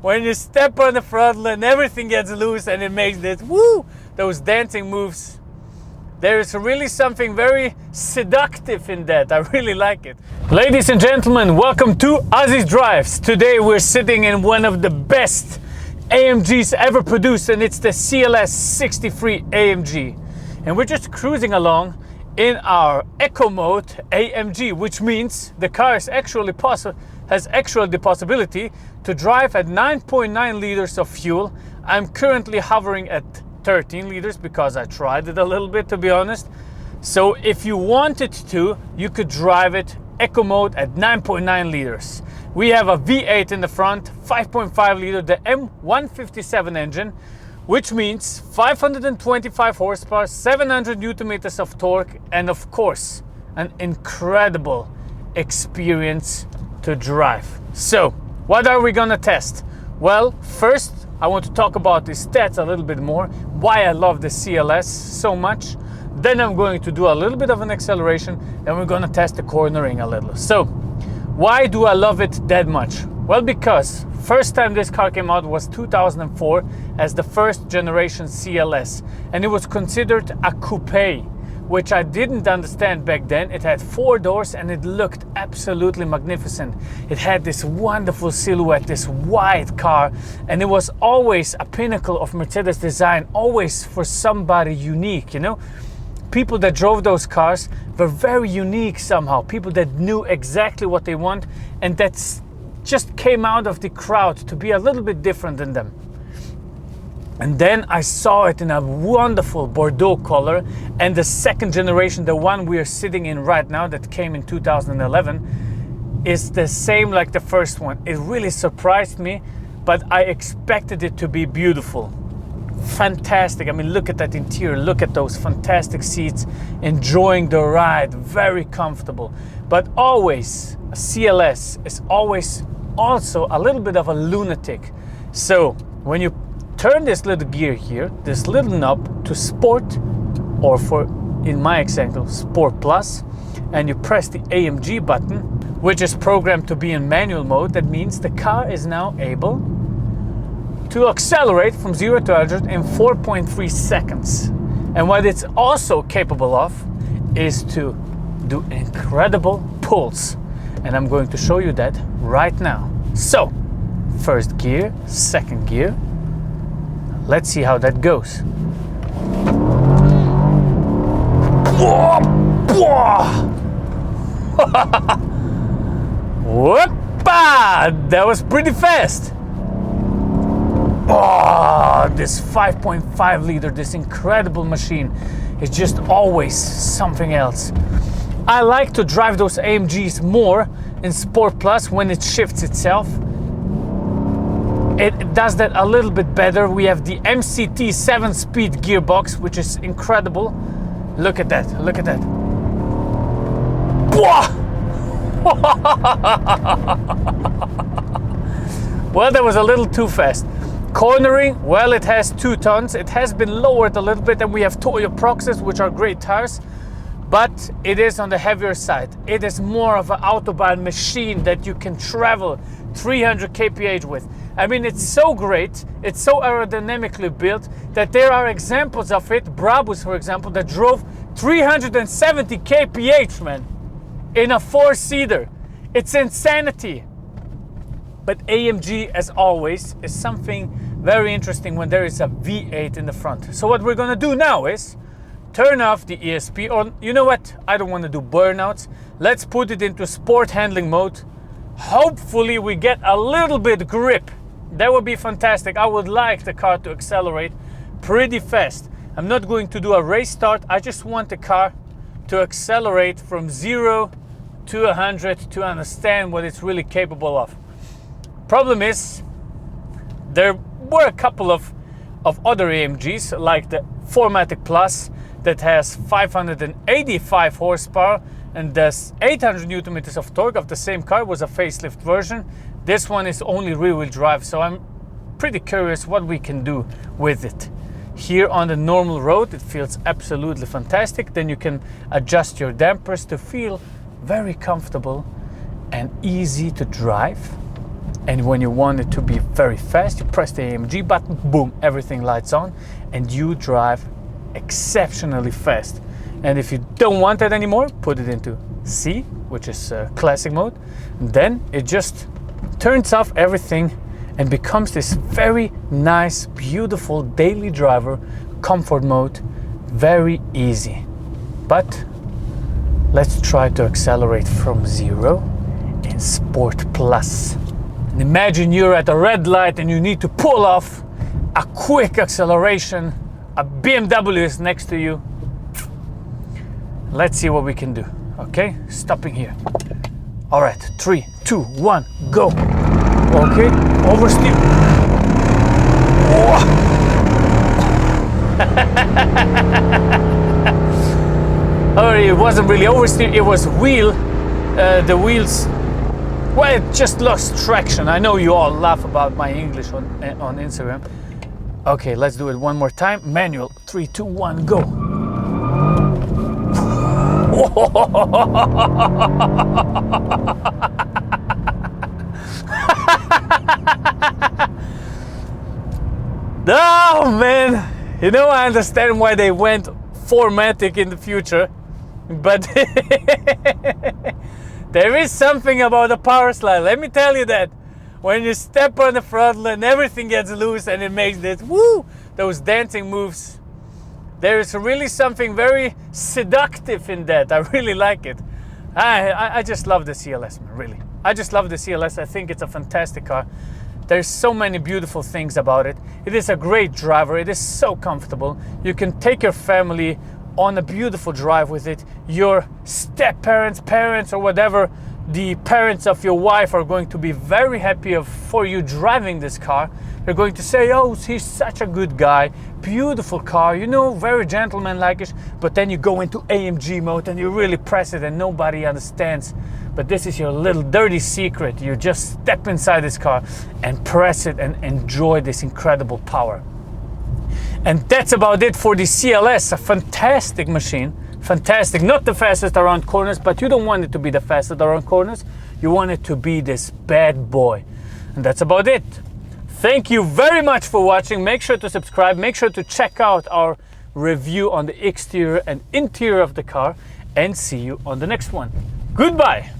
When you step on the throttle and everything gets loose and it makes this woo, those dancing moves. There is really something very seductive in that. I really like it. Ladies and gentlemen, welcome to Azizdrives. Today we're sitting in one of the best AMGs ever produced, and it's the CLS63 AMG. And we're just cruising along in our Eco Mode AMG, which means the car is has actually the possibility to drive at 9.9 liters of fuel. I'm currently hovering at 13 liters because I tried it a little bit, to be honest. So if you wanted to, you could drive it Eco Mode at 9.9 liters. We have a V8 in the front, 5.5 liter, the M157 engine, which means 525 horsepower, 700 newton meters of torque, and of course, an incredible experience to drive. So, what are we gonna test? Well, first, I want to talk about the stats a little bit more, why I love the CLS so much. Then I'm going to do a little bit of an acceleration, and we're gonna test the cornering a little. So, why do I love it that much? Well, because first time this car came out was 2004 as the first generation CLS, and it was considered a coupe, which I didn't understand back then. It had 4 doors and it looked absolutely magnificent. It had this wonderful silhouette, this wide car, and it was always a pinnacle of Mercedes design, always for somebody unique, you know? People that drove those cars were very unique somehow, people that knew exactly what they want, and that just came out of the crowd to be a little bit different than them. And then I saw it in a wonderful Bordeaux color, and the second generation, the one we are sitting in right now that came in 2011, is the same like the first one. It really surprised me, but I expected it to be beautiful. Fantastic. I mean, look at that interior, look at those fantastic seats, enjoying the ride, very comfortable. But always, a CLS is always also a little bit of a lunatic. So when you turn this little gear here, this little knob to Sport, or for, in my example, Sport Plus, and you press the AMG button, which is programmed to be in manual mode, that means the car is now able to accelerate from 0 to 100 in 4.3 seconds. And what it's also capable of is to do incredible pulls. And I'm going to show you that right now. So, first gear, second gear. Let's see how that goes. Whoopa! That was pretty fast. Oh, this 5.5 liter, this incredible machine is just always something else. I like to drive those AMGs more in Sport Plus when it shifts itself. It does that a little bit better. We have the MCT 7-speed gearbox, which is incredible. Look at that, look at that. Well, that was a little too fast. Cornering, well, it has 2 tons. It has been lowered a little bit, and we have Toyo Proxys, which are great tires, but it is on the heavier side. It is more of an Autobahn machine that you can travel 300 kph with. I mean, it's so great, it's so aerodynamically built that there are examples of it, Brabus for example, that drove 370 kph, man, in a 4-seater. It's insanity. But AMG, as always, is something very interesting when there is a V8 in the front. So what we're gonna do now is turn off the ESP, or you know what, I don't want to do burnouts. Let's put it into sport handling mode. Hopefully we get a little bit grip. That would be fantastic. I would like the car to accelerate pretty fast. I'm not going to do a race start. I just want the car to accelerate from 0 to 100 to understand what it's really capable of. Problem is, there were a couple of other AMGs, like the 4MATIC Plus, that has 585 horsepower and does 800 newton meters of torque. Of the same car, was a facelift version. This one is only rear-wheel drive, so I'm pretty curious what we can do with it. Here on the normal road, it feels absolutely fantastic. Then you can adjust your dampers to feel very comfortable and easy to drive. And when you want it to be very fast, you press the AMG button, boom, everything lights on, and you drive exceptionally fast. And if you don't want that anymore, put it into C, which is classic mode. And then it just turns off everything and becomes this very nice, beautiful daily driver comfort mode. Very easy. But let's try to accelerate from 0 in Sport Plus. And imagine you're at a red light and you need to pull off a quick acceleration. A BMW is next to you. Let's see what we can do. Okay, stopping here. All right, 3, 2, 1, go. Okay, oversteer. Oh, it wasn't really oversteer, it was wheel. The wheels, well, it just lost traction. I know you all laugh about my English on Instagram. Okay, let's do it one more time. Manual, 3, 2, 1, go. Oh man, you know, I understand why they went 4MATIC in the future, but there is something about the power slide. Let me tell you that when you step on the throttle and everything gets loose and it makes this woo, those dancing moves. There is really something very seductive in that. I really like it. I just love the CLS, man, really. I just love the CLS. I think it's a fantastic car. There's so many beautiful things about it. It is a great driver. It is so comfortable. You can take your family on a beautiful drive with it. Your step-parents, parents, or whatever, the parents of your wife are going to be very happy for you driving this car. They're going to say, oh, he's such a good guy, beautiful car, you know, very gentleman-like-ish. But then you go into AMG mode and you really press it and nobody understands. But this is your little dirty secret. You just step inside this car and press it and enjoy this incredible power. And that's about it for the CLS, a fantastic machine. Fantastic, not the fastest around corners, but you don't want it to be the fastest around corners. You want it to be this bad boy. And that's about it. Thank you very much for watching. Make sure to subscribe. Make sure to check out our review on the exterior and interior of the car. And see you on the next one. Goodbye.